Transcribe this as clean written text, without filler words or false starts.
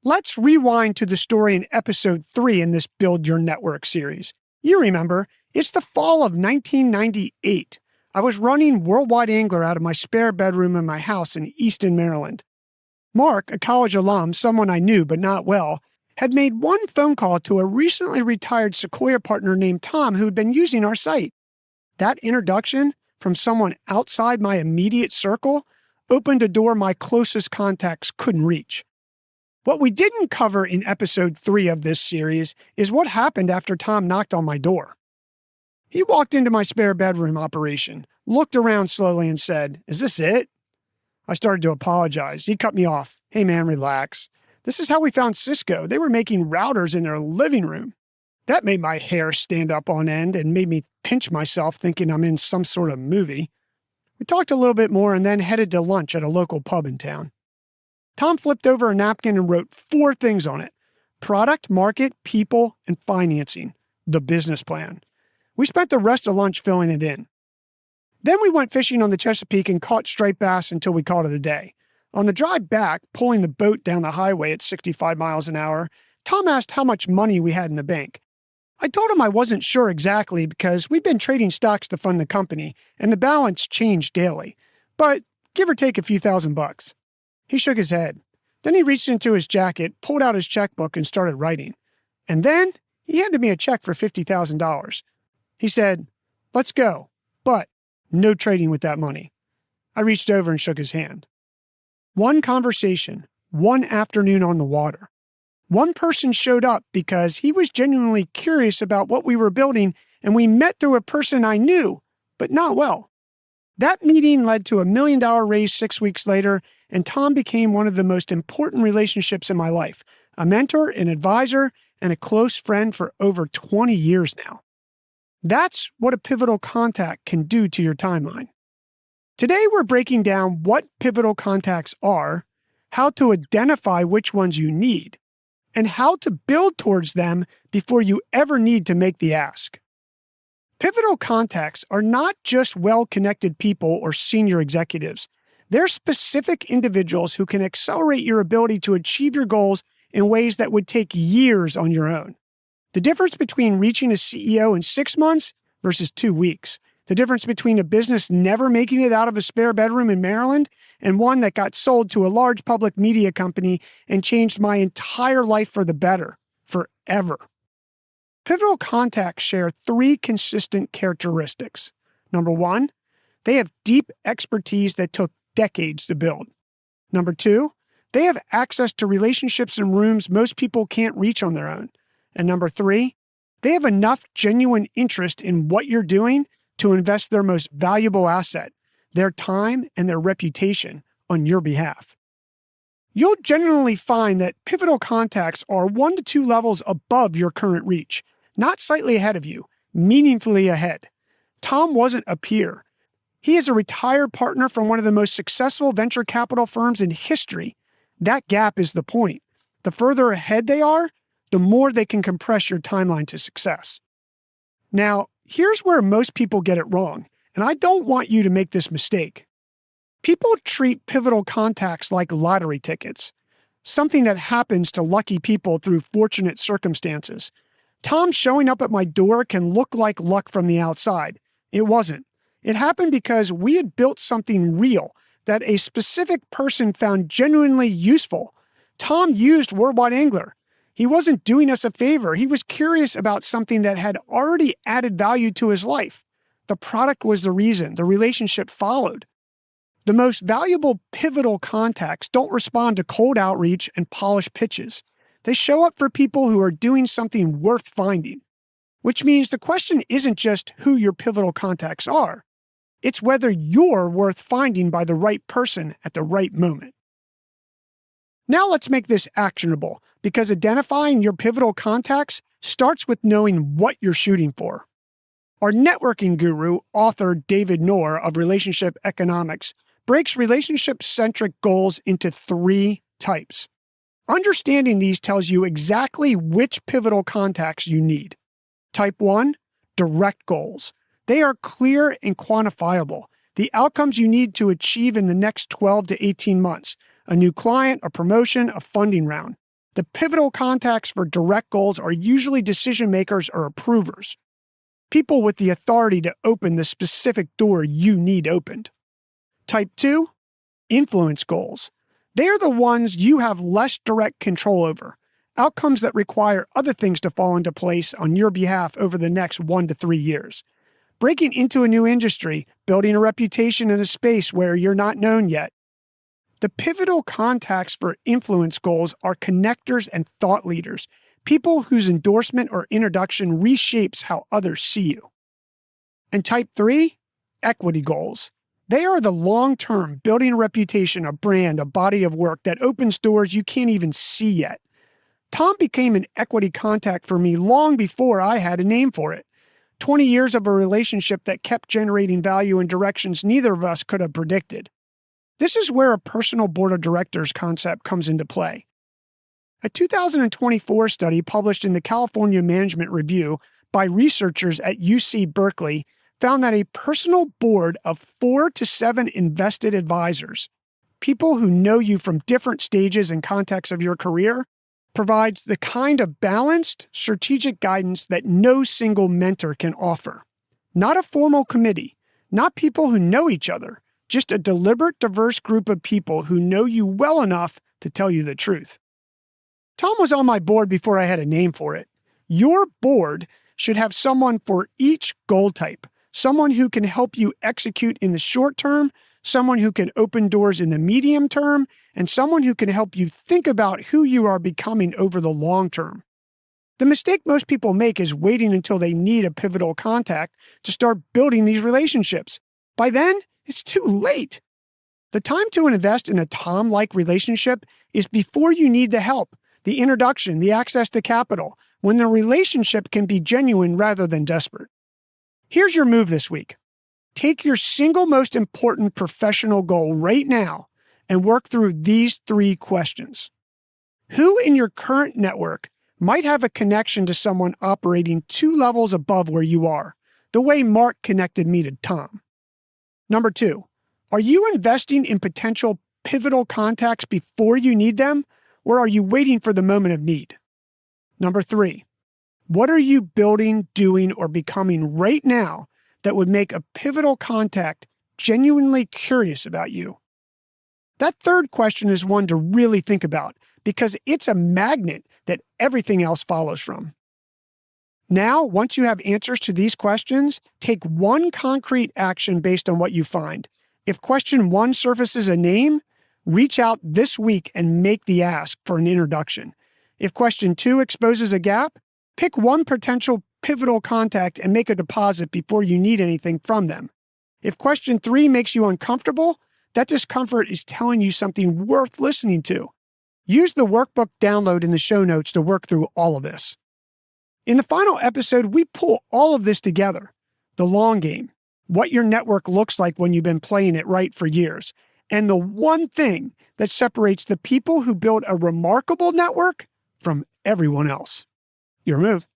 Let's rewind to the story in episode 3 in this Build Your Network series. You remember, it's the fall of 1998. I was running Worldwide Angler out of my spare bedroom in my house in Easton, Maryland. Mark, a college alum, someone I knew but not well, had made one phone call to a recently retired Sequoia partner named Tom who'd been using our site. That introduction from someone outside my immediate circle opened a door my closest contacts couldn't reach. What we didn't cover in episode 3 of this series is what happened after Tom knocked on my door. He walked into my spare bedroom operation, looked around slowly and said, "Is this it?" I started to apologize. He cut me off. "Hey man, relax. This is how we found Cisco. They were making routers in their living room." That made my hair stand up on end and made me pinch myself thinking I'm in some sort of movie. We talked a little bit more and then headed to lunch at a local pub in town. Tom flipped over a napkin and wrote 4 things on it: product, market, people, and financing, the business plan. We spent the rest of lunch filling it in. Then we went fishing on the Chesapeake and caught striped bass until we called it a day. On the drive back, pulling the boat down the highway at 65 miles an hour, Tom asked how much money we had in the bank. I told him I wasn't sure exactly because we'd been trading stocks to fund the company and the balance changed daily, but give or take a few $1,000s. He shook his head. Then he reached into his jacket, pulled out his checkbook, and started writing. And then he handed me a check for $50,000. He said, "Let's go, but no trading with that money." I reached over and shook his hand. One conversation, one afternoon on the water. One person showed up because he was genuinely curious about what we were building, and we met through a person I knew, but not well. That meeting led to a $1 million raise 6 weeks later, and Tom became one of the most important relationships in my life, a mentor, an advisor, and a close friend for over 20 years now. That's what a pivotal contact can do to your timeline. Today, we're breaking down what pivotal contacts are, how to identify which ones you need, and how to build towards them before you ever need to make the ask. Pivotal contacts are not just well-connected people or senior executives. They're specific individuals who can accelerate your ability to achieve your goals in ways that would take years on your own. The difference between reaching a CEO in 6 months versus 2 weeks. The difference between a business never making it out of a spare bedroom in Maryland and one that got sold to a large public media company and changed my entire life for the better, forever. Pivotal contacts share 3 consistent characteristics. Number 1, they have deep expertise that took decades to build. Number 2, they have access to relationships and rooms most people can't reach on their own. And number 3, they have enough genuine interest in what you're doing to invest their most valuable asset, their time and their reputation, on your behalf. You'll generally find that pivotal contacts are 1 to 2 levels above your current reach, not slightly ahead of you, meaningfully ahead. Tom wasn't a peer. He is a retired partner from one of the most successful venture capital firms in history. That gap is the point. The further ahead they are, the more they can compress your timeline to success. Now, here's where most people get it wrong, and I don't want you to make this mistake. People treat pivotal contacts like lottery tickets, something that happens to lucky people through fortunate circumstances. Tom showing up at my door can look like luck from the outside. It wasn't. It happened because we had built something real that a specific person found genuinely useful. Tom used Worldwide Angler. He wasn't doing us a favor. He was curious about something that had already added value to his life. The product was the reason. The relationship followed. The most valuable pivotal contacts don't respond to cold outreach and polished pitches. They show up for people who are doing something worth finding, which means the question isn't just who your pivotal contacts are. It's whether you're worth finding by the right person at the right moment. Now let's make this actionable, because identifying your pivotal contacts starts with knowing what you're shooting for. Our networking guru, author David Nour of Relationship Economics, breaks relationship-centric goals into 3 types. Understanding these tells you exactly which pivotal contacts you need. Type 1, direct goals. They are clear and quantifiable. The outcomes you need to achieve in the next 12 to 18 months. A new client, a promotion, a funding round. The pivotal contacts for direct goals are usually decision makers or approvers, people with the authority to open the specific door you need opened. Type 2, influence goals. They are the ones you have less direct control over, outcomes that require other things to fall into place on your behalf over the next 1 to 3 years. Breaking into a new industry, building a reputation in a space where you're not known yet. The pivotal contacts for influence goals are connectors and thought leaders, people whose endorsement or introduction reshapes how others see you. And type 3, equity goals. They are the long-term, building a reputation, a brand, a body of work that opens doors you can't even see yet. Tom became an equity contact for me long before I had a name for it. 20 years of a relationship that kept generating value in directions neither of us could have predicted. This is where a personal board of directors concept comes into play. A 2024 study published in the California Management Review by researchers at UC Berkeley found that a personal board of 4 to 7 invested advisors, people who know you from different stages and contexts of your career, provides the kind of balanced, strategic guidance that no single mentor can offer. Not a formal committee, not people who know each other, just a deliberate, diverse group of people who know you well enough to tell you the truth. Tom was on my board before I had a name for it. Your board should have someone for each goal type, someone who can help you execute in the short term, someone who can open doors in the medium term, and someone who can help you think about who you are becoming over the long term. The mistake most people make is waiting until they need a pivotal contact to start building these relationships. By then, it's too late. The time to invest in a Tom-like relationship is before you need the help, the introduction, the access to capital, when the relationship can be genuine rather than desperate. Here's your move this week. Take your single most important professional goal right now and work through these 3 questions. Who in your current network might have a connection to someone operating 2 levels above where you are, the way Mark connected me to Tom? Number 2, are you investing in potential pivotal contacts before you need them, or are you waiting for the moment of need? Number 3, what are you building, doing, or becoming right now that would make a pivotal contact genuinely curious about you? That third question is one to really think about because it's a magnet that everything else follows from. Now, once you have answers to these questions, take one concrete action based on what you find. If question 1 surfaces a name, reach out this week and make the ask for an introduction. If question 2 exposes a gap, pick one potential pivotal contact and make a deposit before you need anything from them. If question 3 makes you uncomfortable, that discomfort is telling you something worth listening to. Use the workbook download in the show notes to work through all of this. In the final episode, we pull all of this together. The long game, what your network looks like when you've been playing it right for years, and the one thing that separates the people who build a remarkable network from everyone else. Your move.